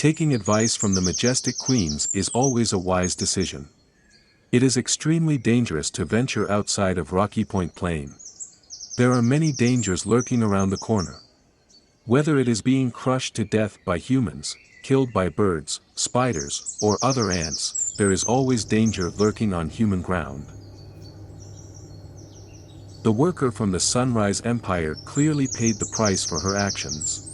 Taking advice from the majestic queens is always a wise decision. It is extremely dangerous to venture outside of Rocky Point Plain. There are many dangers lurking around the corner. Whether it is being crushed to death by humans, killed by birds, spiders, or other ants, there is always danger lurking on human ground. The worker from the Sunrise Empire clearly paid the price for her actions.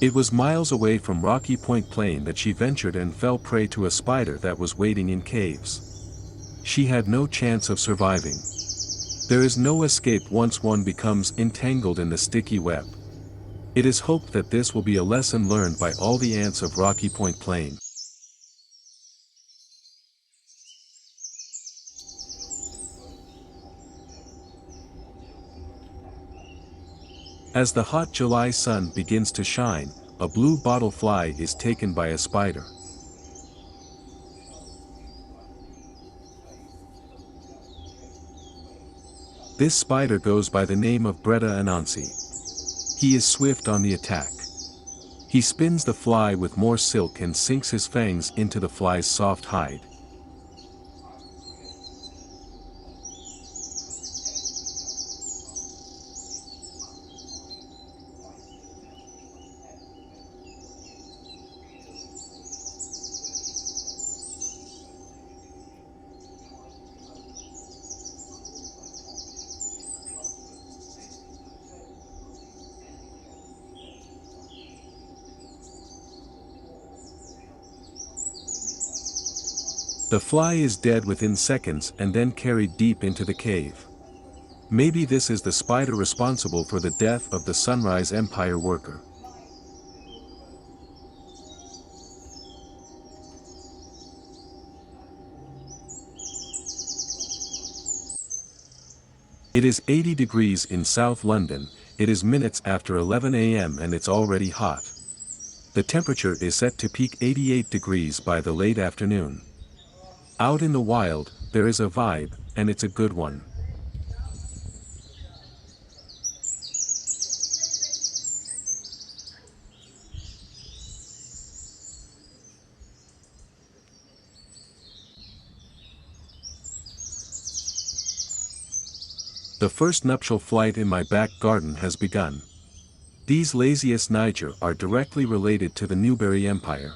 It was miles away from Rocky Point Plain that she ventured and fell prey to a spider that was waiting in caves. She had no chance of surviving. There is no escape once one becomes entangled in the sticky web. It is hoped that this will be a lesson learned by all the ants of Rocky Point Plain. As the hot July sun begins to shine, a blue bottle fly is taken by a spider. This spider goes by the name of Bretta Anansi. He is swift on the attack. He spins the fly with more silk and sinks his fangs into the fly's soft hide. The fly is dead within seconds and then carried deep into the cave. Maybe this is the spider responsible for the death of the Sunrise Empire worker. It is 80 degrees in South London, it is minutes after 11 a.m. and it's already hot. The temperature is set to peak 88 degrees by the late afternoon. Out in the wild, there is a vibe, and it's a good one. The first nuptial flight in my back garden has begun. These Lasius Niger are directly related to the Newberry Empire.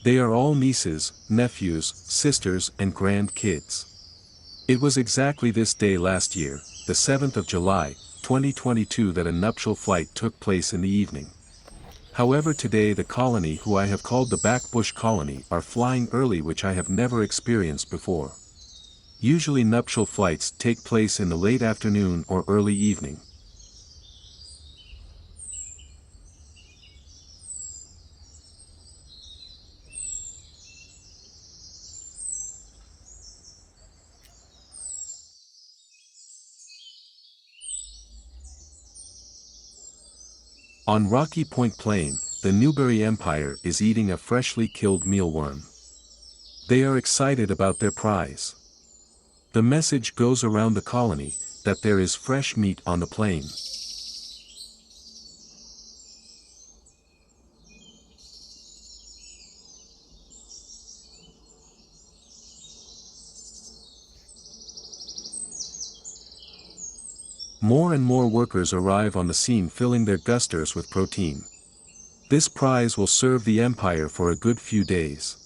They are all nieces, nephews, sisters and grandkids. It was exactly this day last year, the 7th of July, 2022 that a nuptial flight took place in the evening. However, today the colony who I have called the Backbush Colony are flying early, which I have never experienced before. Usually nuptial flights take place in the late afternoon or early evening. On Rocky Point Plain, the Newberry Empire is eating a freshly killed mealworm. They are excited about their prize. The message goes around the colony that there is fresh meat on the plain. More and more workers arrive on the scene, filling their gusters with protein. This prize will serve the empire for a good few days.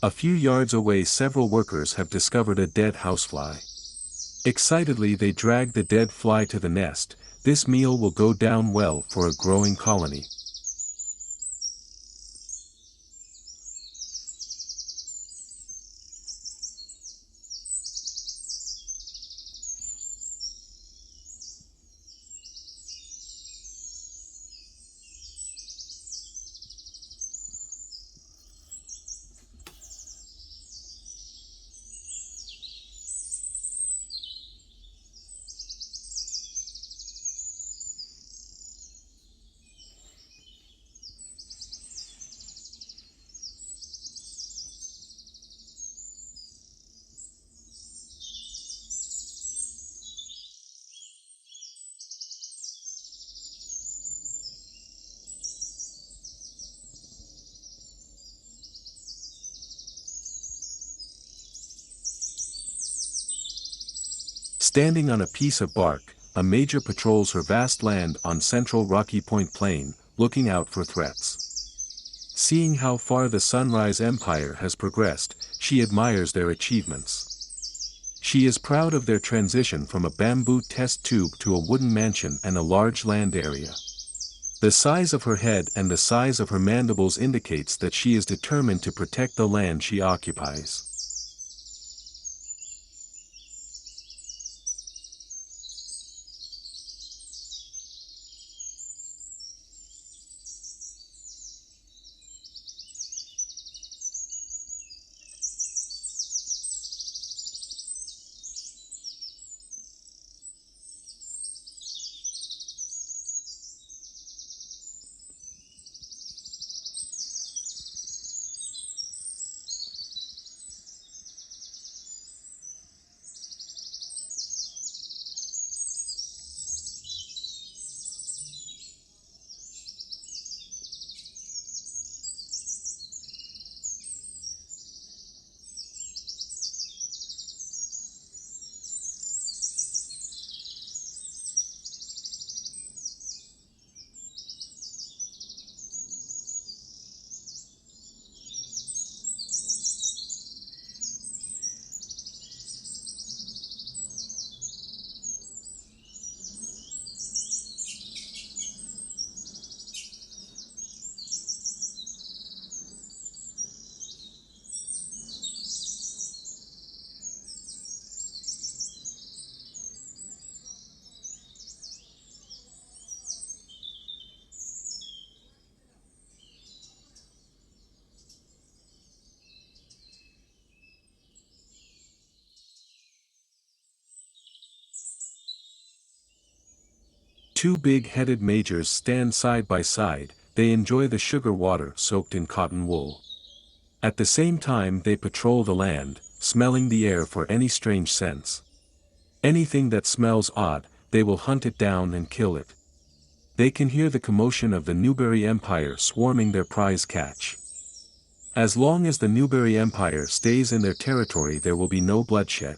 A few yards away several workers have discovered a dead housefly. Excitedly they drag the dead fly to the nest. This meal will go down well for a growing colony. Standing on a piece of bark, a major patrols her vast land on central Rocky Point Plain, looking out for threats. Seeing how far the Sunrise Empire has progressed, she admires their achievements. She is proud of their transition from a bamboo test tube to a wooden mansion and a large land area. The size of her head and the size of her mandibles indicates that she is determined to protect the land she occupies. Two big-headed majors stand side by side. They enjoy the sugar water soaked in cotton wool. At the same time they patrol the land, smelling the air for any strange scents. Anything that smells odd, they will hunt it down and kill it. They can hear the commotion of the Newberry Empire swarming their prize catch. As long as the Newberry Empire stays in their territory there will be no bloodshed.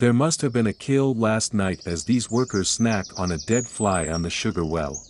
There must have been a kill last night as these workers snack on a dead fly on the sugar well.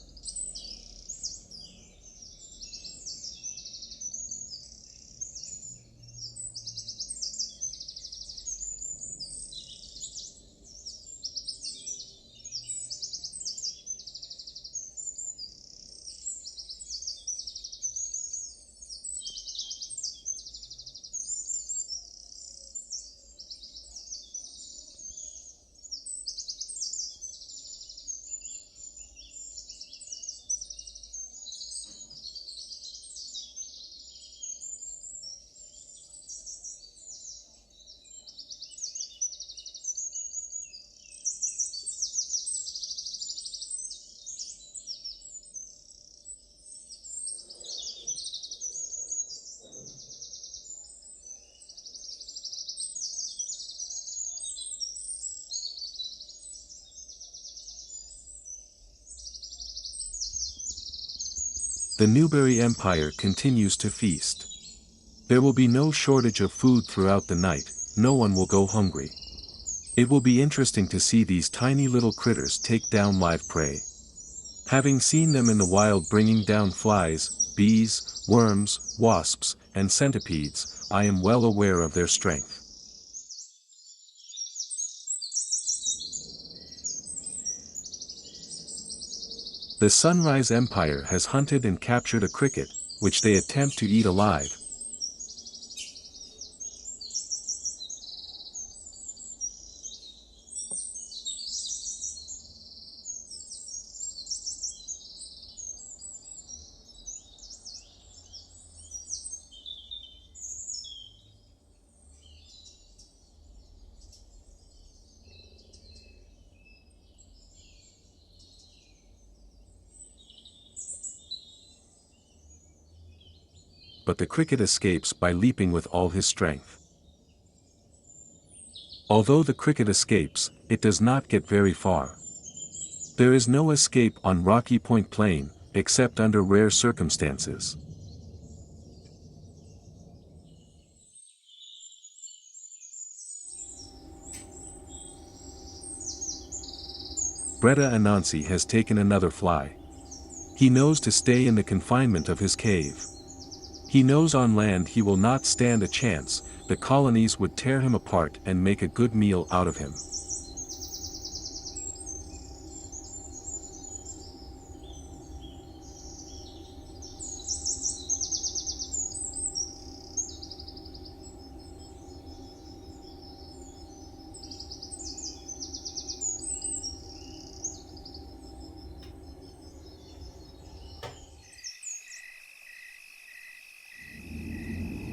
The Newberry Empire continues to feast. There will be no shortage of food throughout the night, no one will go hungry. It will be interesting to see these tiny little critters take down live prey. Having seen them in the wild bringing down flies, bees, worms, wasps, and centipedes, I am well aware of their strength. The Sunrise Empire has hunted and captured a cricket, which they attempt to eat alive. But the cricket escapes by leaping with all his strength. Although the cricket escapes, it does not get very far. There is no escape on Rocky Point Plain, except under rare circumstances. Bretta Anansi has taken another fly. He knows to stay in the confinement of his cave. He knows on land he will not stand a chance, the colonies would tear him apart and make a good meal out of him.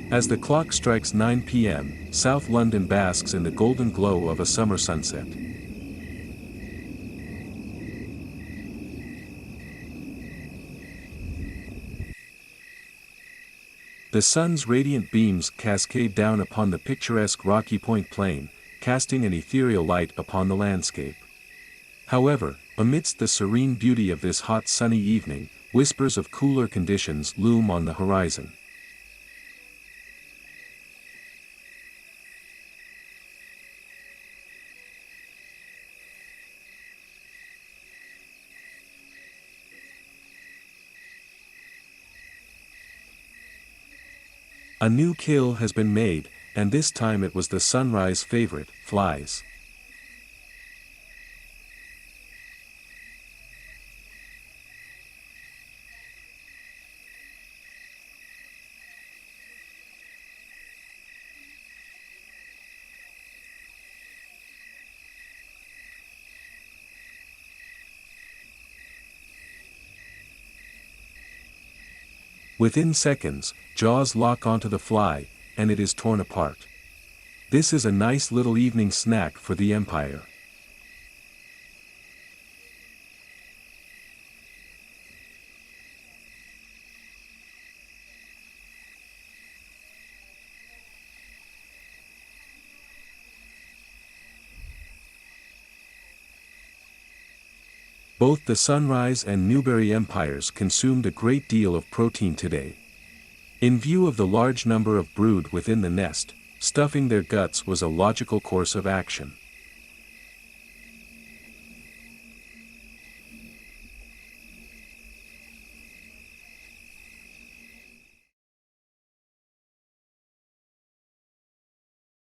As the clock strikes 9 p.m., South London basks in the golden glow of a summer sunset. The sun's radiant beams cascade down upon the picturesque Rocky Point Plain, casting an ethereal light upon the landscape. However, amidst the serene beauty of this hot sunny evening, whispers of cooler conditions loom on the horizon. A new kill has been made, and this time it was the Sunrise favorite, flies. Within seconds, jaws lock onto the fly, and it is torn apart. This is a nice little evening snack for the Empire. Both the Sunrise and Newberry empires consumed a great deal of protein today. In view of the large number of brood within the nest, stuffing their guts was a logical course of action.